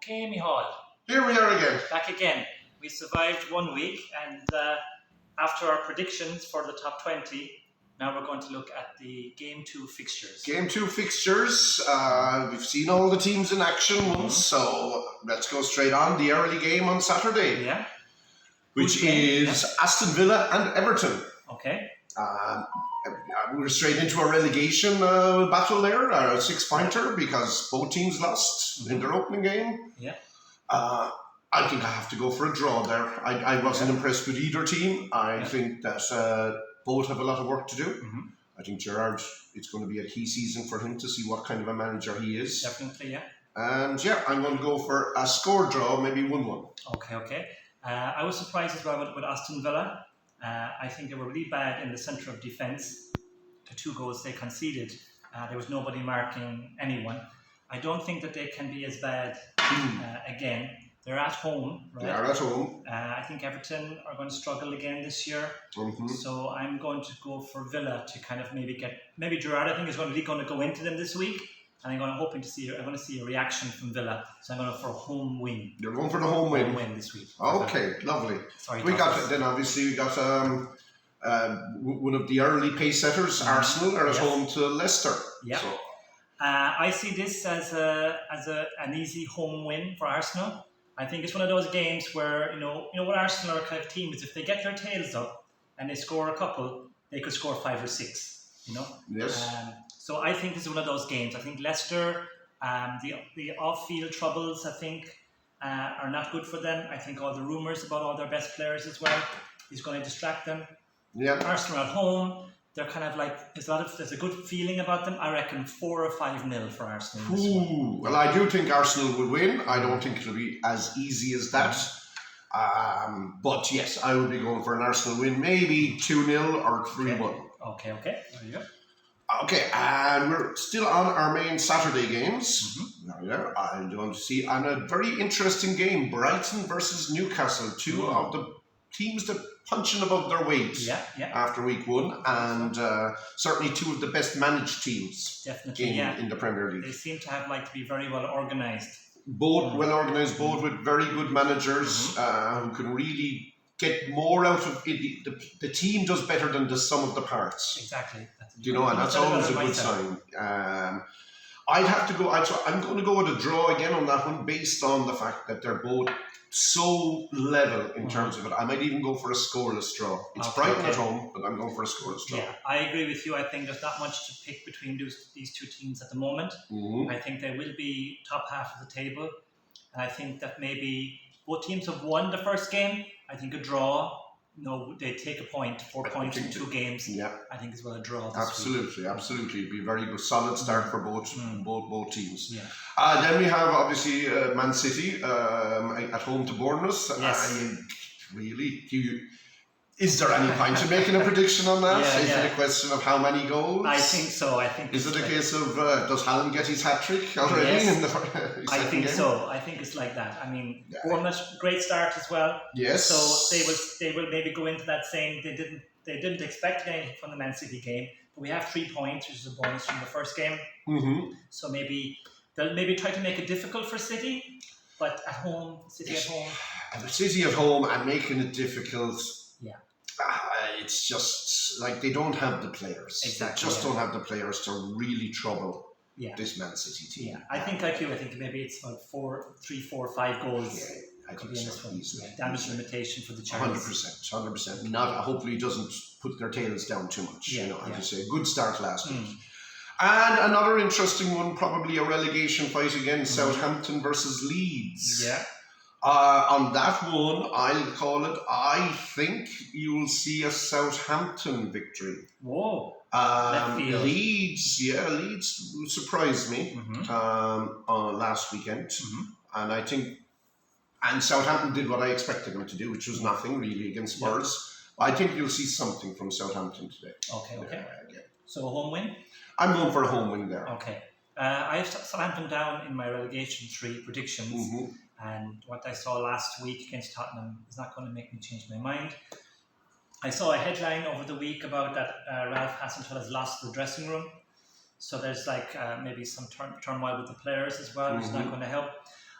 Okay, Mihal, Here we are again. back again. We survived 1 week, and after our predictions for the top 20, now we're going to look at the Game 2 fixtures. Game 2 fixtures. We've seen all the teams in action once, so let's go straight on. The early game on Saturday, Yeah, which Good game, is Aston Villa and Everton. okay. We're straight into a relegation battle there, a 6-pointer, because both teams lost in their opening game. Yeah. I think I have to go for a draw there. I wasn't impressed with either team. I think that both have a lot of work to do. Mm-hmm. I think Gerrard, it's going to be a key season for him to see what kind of a manager he is. Definitely, yeah. And I'm going to go for a score draw, maybe 1-1. Okay. I was surprised as well with Aston Villa. I think they were really bad in the centre of defence. The 2 goals they conceded, there was nobody marking anyone. I don't think that they can be as bad again. They're at home, right? They are at home. I think Everton are going to struggle again this year. Mm-hmm. So I'm going to go for Villa to kind of maybe Gerrard, I think, is going to go into them this week. And I'm going to see a reaction from Villa. So I'm going for a home win. You're going for the home win. Home win this week. Okay, lovely. Sorry, We Thomas. got one of the early pace setters, Arsenal, are at home to Leicester. Yeah. So, I see this as an easy home win for Arsenal. I think it's one of those games where you know what Arsenal are kind of team is, if they get their tails up and they score a couple, they could score 5 or 6. yes. So I think this is one of those games. I think Leicester, the off-field troubles, I think, are not good for them. I think all the rumours about all their best players as well is going to distract them. Yeah. Arsenal at home, they're kind of like there's a good feeling about them. I reckon 4 or 5-0 for Arsenal. In this one. Ooh, well, I do think Arsenal will win. I don't think it'll be as easy as that. But yes, I would be going for an Arsenal win, maybe 2-0 or 3-1. Okay. There you go. Okay, and we're still on our main Saturday games. Mm-hmm. Now, I'm going to see on a very interesting game, Brighton versus Newcastle, two of the teams that punching above their weight after week 1, and certainly 2 of the best managed teams Definitely, in the Premier League. They seem to have to be very well organised. Both well organised, both with very good managers who can really get more out of it. The team does better than the sum of the parts. Exactly. And that's always a good sign. I'd have to go. I'm going to go with a draw again on that one, based on the fact that they're both so level in terms of it. I might even go for a scoreless draw. It's Brighton at home, but I'm going for a scoreless draw. Yeah, I agree with you. I think there's not much to pick between these 2 teams at the moment. Mm-hmm. I think they will be top half of the table. And I think that maybe both teams have won the first game. I think a draw, they take a point, 4 points in 2 games. Yeah, I think as well a draw. absolutely. It'd be a very good, solid start for both teams. Yeah. Then we have obviously Man City at home to Bournemouth. Yes. Is there any point in making a prediction on that? Is it a question of how many goals? I think so. Is it a case of does Haaland get his hat trick already? Yes. In the I think game? so. I think it's like that. I mean, Bournemouth, great start as well. Yes. So they will maybe go into that saying they didn't expect anything from the Man City game, but we have 3 points, which is a bonus from the first game. Mm-hmm. So maybe they'll try to make it difficult for City, but at home, City at home. And City at home and making it difficult. Yeah. It's just like they don't have the players. Exactly. They just don't have the players to really trouble this Man City team. Yeah, I think like you. I think maybe it's about 3, 4, 5 goals. Yeah, I could think be in so. this one. Easily. Damage limitation for the Chargers. 100%. Hopefully, it doesn't put their tails down too much. As you say, good start last week. And another interesting one, probably a relegation fight again: Southampton versus Leeds. Yeah. On that one, I'll call it. I think you'll see a Southampton victory. Whoa. Leeds surprised me on last weekend, and I think, and Southampton did what I expected them to do, which was nothing really against Spurs. I think you'll see something from Southampton today. Okay. So a home win? I'm going for a home win there. Okay. I have Southampton down in my relegation 3 predictions. And what I saw last week against Tottenham is not going to make me change my mind. I saw a headline over the week about that Ralph Hasenhüttl has lost the dressing room. So there's maybe some turmoil with the players as well, which is not going to help.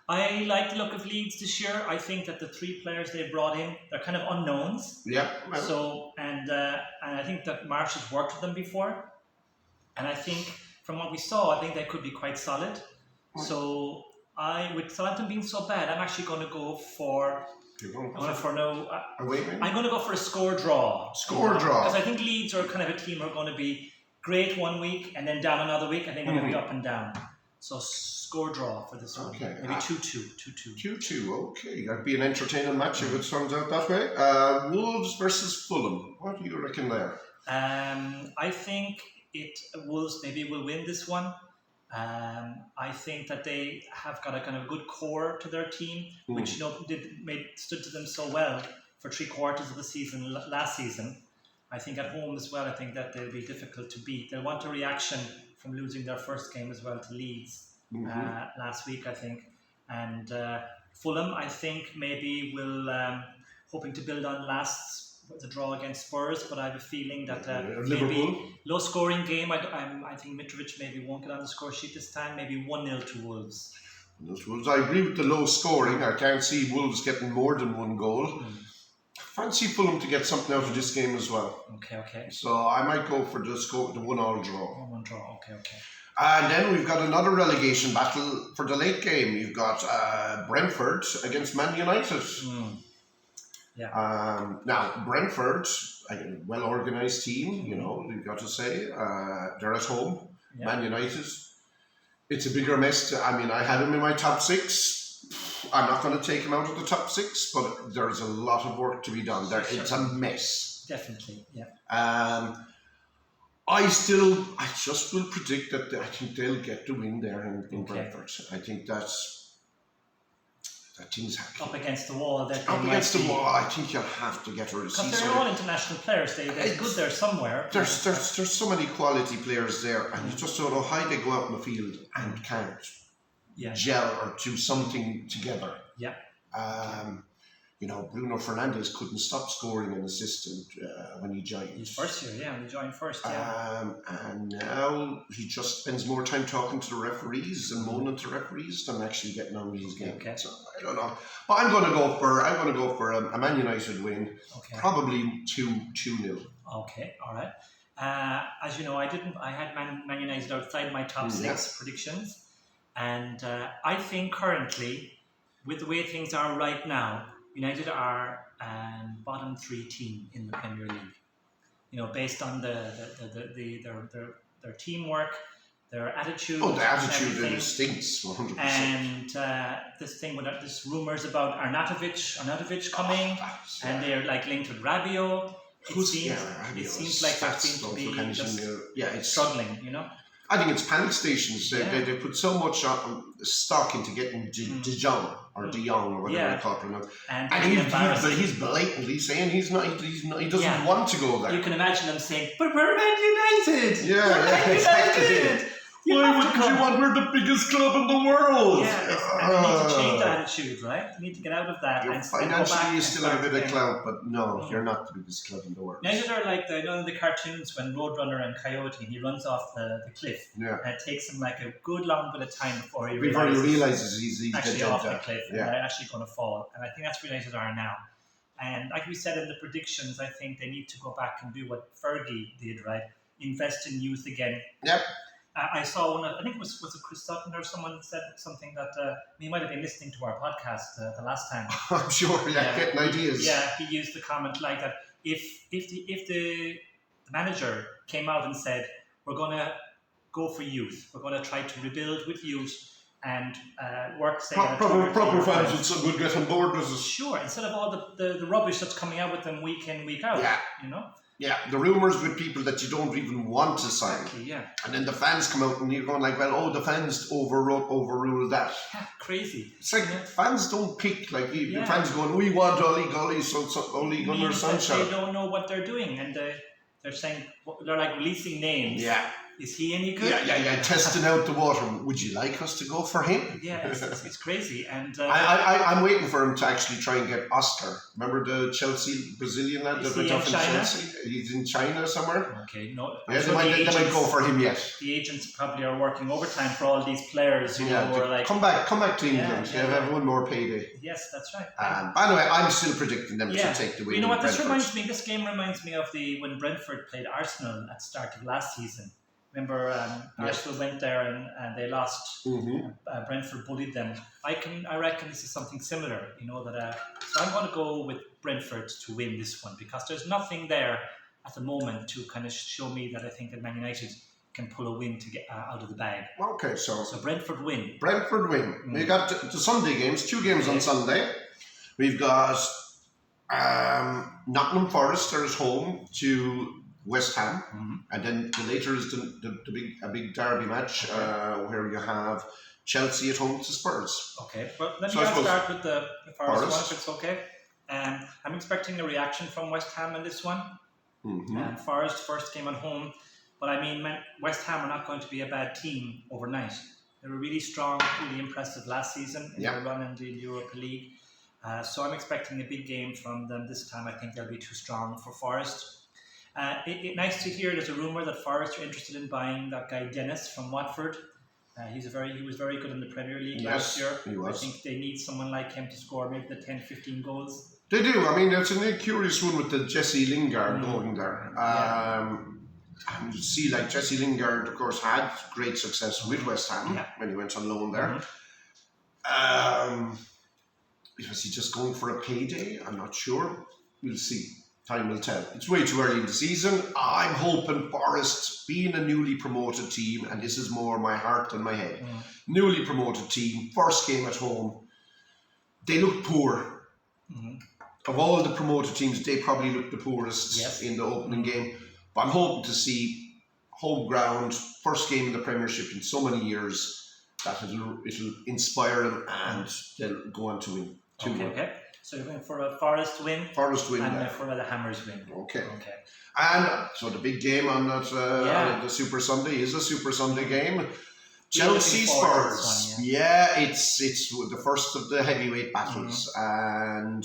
I like the look of Leeds this year. I think that the 3 players they brought in, they're kind of unknowns. Yeah. Well, So and I think that Marsh has worked with them before, and I think from what we saw, I think they could be quite solid. So with Southampton being so bad, I'm actually going to go for. I'm going to go for a score draw. Score draw. Because I think Leeds are kind of a team who are going to be great one week and then down another week, and then going to be up and down. So score draw for this one. Okay. Maybe 2-2. 2-2. Okay, that'd be an entertaining match if it turns out that way. Wolves versus Fulham. What do you reckon there? I think Wolves maybe will win this one. I think that they have got a kind of good core to their team, which stood to them so well for 3/4 of the season last season. I think at home as well, I think that they'll be difficult to beat. They'll want a reaction from losing their first game as well to Leeds last week, I think. And Fulham, I think, maybe will hoping to build on the draw against Spurs, but I have a feeling that maybe low-scoring game. I think Mitrovic maybe won't get on the score sheet this time. Maybe 1-0 to Wolves. I agree with the low scoring. I can't see Wolves getting more than 1 goal. Fancy Fulham to get something out of this game as well. Okay. So I might go for the 1-1 draw. 1-1 draw. Okay. And then we've got another relegation battle for the late game. You've got Brentford against Man United. Yeah. Now, Brentford, a well-organised team, you've got to say. They're at home. Yeah. Man United. It's a bigger mess. I had them in my top 6. I'm not going to take them out of the top 6, but there's a lot of work to be done there. Sure. It's a mess. Definitely, yeah. I just will predict that I think they'll get the win there in Brentford. I think that team's up against the wall. Up against the wall, I think you'll have to get her. Because they're all international players. They're good there somewhere. There's so many quality players there, and you just don't know how they go out in the field and can't gel or do something together. Yeah. Bruno Fernandes couldn't stop scoring an assistant when he joined. His first year, when he joined first, yeah. And now he just spends more time talking to the referees and moaning to referees than actually getting on with his game. Okay. So I don't know, but I'm going to go for a Man United win. Okay. Probably 2-0. Okay, all right. As you know, I had Man United outside my top 6 predictions, and I think currently, with the way things are right now, United are bottom 3 team in the Premier League. Based on their teamwork, their attitude. Oh, the attitude stinks 100%. And this thing with this rumours about Arnautovic coming, and they're linked with Rabiot. It seems like they seem to be just struggling. I think it's panic stations. They put so much stock into getting De Jong or whatever they call it now. And he's blatantly saying he doesn't want to go there. You can imagine them saying, "But we're Man United." Yeah, exactly. Why wouldn't you want? We're the biggest club in the world. Yeah, and you need to change the attitude, right? You need to get out of that. And financially, you still have a bit of clout, but no, you're not the biggest club in the world. United are like the cartoons when Roadrunner and Coyote, he runs off the cliff. Yeah. And it takes him a good long bit of time before he realizes he's actually off the cliff and they're actually going to fall. And I think that's where United are now. And like we said in the predictions, I think they need to go back and do what Fergie did, right? Invest in youth again. Yep. I saw one. I think it was it Chris Sutton or someone said something that he might have been listening to our podcast the last time. I'm sure. Getting ideas. Yeah, he used the comment like that. If the manager came out and said, "We're going to go for youth. We're going to try to rebuild with youth and work." Proper fans would get on board with it. Sure, instead of all the rubbish that's coming out with them week in, week out. Yeah. Yeah, the rumours with people that you don't even want to sign. Exactly, yeah. And then the fans come out and you're going the fans overruled that. Yeah, crazy. It's like fans don't pick, the fans going, we want Ole Gunnar Solskjaer. They don't know what they're doing, and they're saying, they're releasing names. Yeah. Is he any good? Yeah. Testing out the water. Would you like us to go for him? Yeah, it's crazy. And I'm waiting for him to actually try and get Oscar. Remember the Chelsea Brazilian lad that went off in Chelsea? He's in China somewhere. Okay, no. Yeah, they might go for him yet. The agents probably are working overtime for all these players who are like, come back to England. Have one more payday. Yes, that's right. By the way, I'm still predicting them to take the win. You know what? This game reminds me of when Brentford played Arsenal at the start of last season. Remember, Arsenal went there and they lost. Brentford bullied them. I reckon this is something similar. So I'm going to go with Brentford to win this one because there's nothing there at the moment to kind of show me that I think that Man United can pull a win to get out of the bag. Okay, so Brentford win. Brentford win. We got the Sunday games, 2 games on Sunday. We've got Nottingham Forest are at home to West Ham, and then later is a big derby match where you have Chelsea at home to Spurs. Okay, well let me start with the Forest one if it's okay. I'm expecting a reaction from West Ham in this one. Forest first game at home, but I mean West Ham are not going to be a bad team overnight. They were really strong, really impressive last season in their run in the Europa League. So I'm expecting a big game from them this time. I think they'll be too strong for Forest. Nice to hear there's a rumour that Forest are interested in buying that guy Dennis from Watford. He was very good in the Premier League last year. He was. I think they need someone like him to score maybe the 10-15 goals. They do. I mean, it's a curious one with the Jesse Lingard going there. And you see, like Jesse Lingard, of course, had great success with West Ham when he went on loan there. Was he just going for a payday? I'm not sure. We'll see. Time will tell. It's way too early in the season. I'm hoping Forest, being a newly promoted team, and this is more my heart than my head, newly promoted team, first game at home, they look poor. Of all the promoted teams, they probably look the poorest in the opening game. But I'm hoping to see home ground, first game in the Premiership in so many years, that it'll inspire them and they'll go on to win. Okay. So you're going for a Forest win? Forest win. And for the Hammers win. Okay. And so the big game on that the Super Sunday is a Super Sunday game. Chelsea Spurs. It's the first of the heavyweight battles. And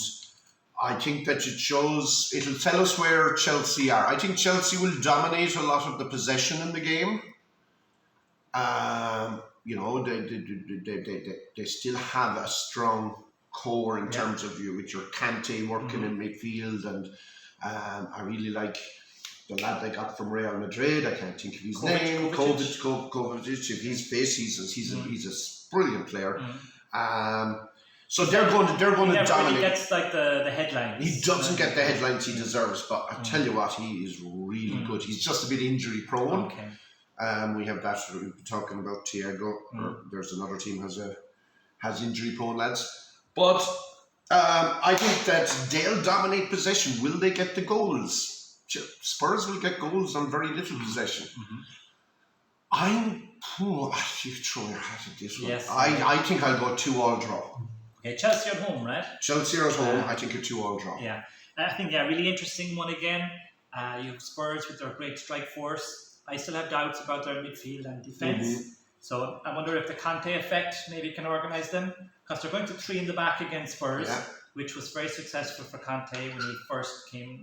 I think that it'll tell us where Chelsea are. I think Chelsea will dominate a lot of the possession in the game. They still have a strong core in terms of with your Kante working in midfield, and I really like the lad they got from Real Madrid. I can't think of his name. Kovacic. If he's fit, he's a brilliant player. So they're going to dominate. He gets like the headlines. He doesn't get the headlines he deserves, but I tell you what, he is really good. He's just a bit injury prone. Okay. We have that. We're talking about Thiago. There's another team has injury prone lads. But I think that they'll dominate possession. Will they get the goals? Spurs will get goals on very little possession. You throw your hat at this one. Yes. I think I'll go 2-2 draw. Okay, Chelsea at home, right? Chelsea at home. I think a 2-2 draw. Yeah, I think really interesting one again. You have Spurs with their great strike force. I still have doubts about their midfield and defence. So I wonder if the Kante effect maybe can organise them. Because they're going to 3 in the back against Spurs, which was very successful for Conte when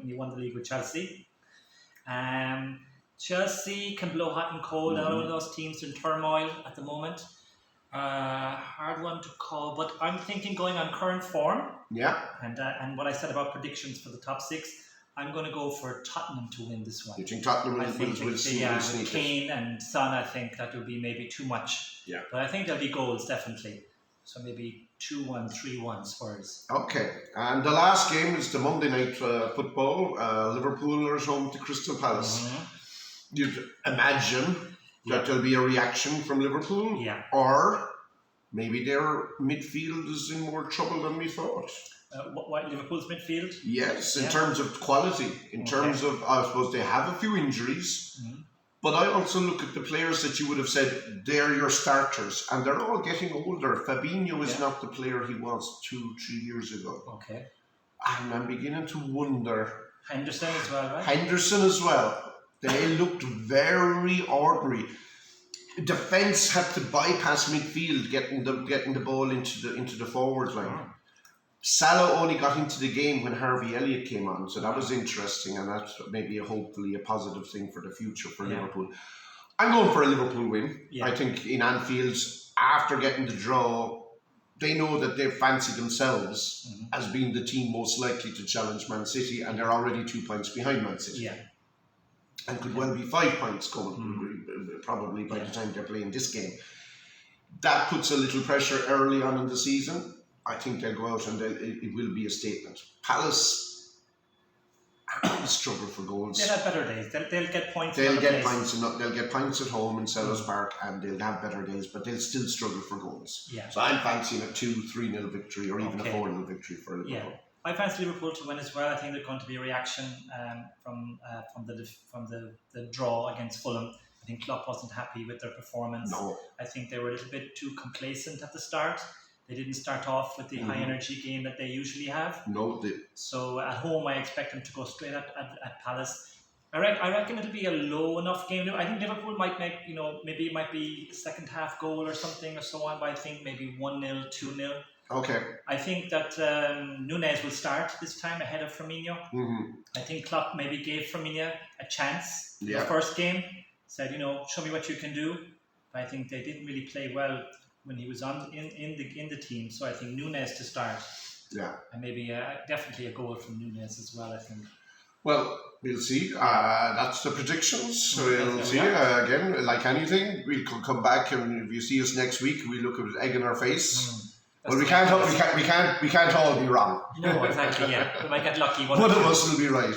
he won the league with Chelsea. Chelsea can blow hot and cold. All of those teams are in turmoil at the moment. Hard one to call, but I'm thinking going on current form. Yeah. And what I said about predictions for the top 6, I'm going to go for Tottenham to win this one. You think Tottenham will sneak with Kane and Son, I think that will be maybe too much. Yeah. But I think there'll be goals, definitely. So maybe 2-1, 3-1 Spurs. Okay. And the last game is the Monday night football. Liverpool are home to Crystal Palace. You'd imagine that there'll be a reaction from Liverpool. Yeah. Or maybe their midfield is in more trouble than we thought. What Liverpool's midfield? Yes, in terms of quality. In terms of, I suppose they have a few injuries. But I also look at the players that you would have said, they're your starters. And they're all getting older. Fabinho is not the player he was 2-3 years ago. Okay. And I'm beginning to wonder. Henderson as well, right? Henderson as well. They looked very ordinary. Defence had to bypass midfield, getting the ball into the forward line. Salah only got into the game when Harvey Elliott came on, so that was interesting, and that's maybe hopefully a positive thing for the future for Liverpool. I'm going for a Liverpool win. I think in Anfield, after getting the draw, they know that they fancy themselves as being the team most likely to challenge Man City, and they're already 2 points behind Man City. And could well be 5 points coming, probably by the time they're playing this game. That puts a little pressure early on in the season. I think they'll go out and it will be a statement. Palace struggle for goals. They'll have better days. They'll get points. They'll get points at home in Selhurst Park, and they'll have better days, but they'll still struggle for goals. So I'm fancying a 2-3-0 victory, or even a 4-0 victory for Liverpool. I fancy Liverpool to win as well. I think there's going to be a reaction from the draw against Fulham. I think Klopp wasn't happy with their performance. No. I think they were a little bit too complacent at the start. They didn't start off with the high energy game that they usually have. No, so at home, I expect them to go straight at Palace. I reckon it'll be a low enough game. I think Liverpool might make, maybe it might be a second half goal or something or so on, but I think maybe 1-0, 2-0. Okay. I think that Nunez will start this time ahead of Firmino. I think Klopp maybe gave Firmino a chance in the first game. Said, show me what you can do. But I think they didn't really play well when he was in the team. So I think Nunez to start. And maybe definitely a goal from Nunez as well, I think. Well, we'll see. That's the predictions. We'll see. Again, like anything, we'll come back, and if you see us next week, we look with egg in our face. Well, we can't all be wrong. No, exactly. We might get lucky. One of us will be right.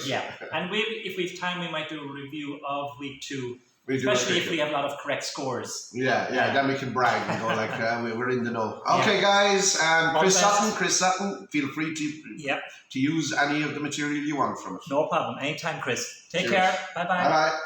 And if we have time, we might do a review of week 2. Especially if we have a lot of correct scores. Then we can brag and go like, we're in the know. Okay, guys, Chris Sutton, feel free to use any of the material you want from it. No problem. Anytime, Chris. Take care. Bye-bye. Bye-bye.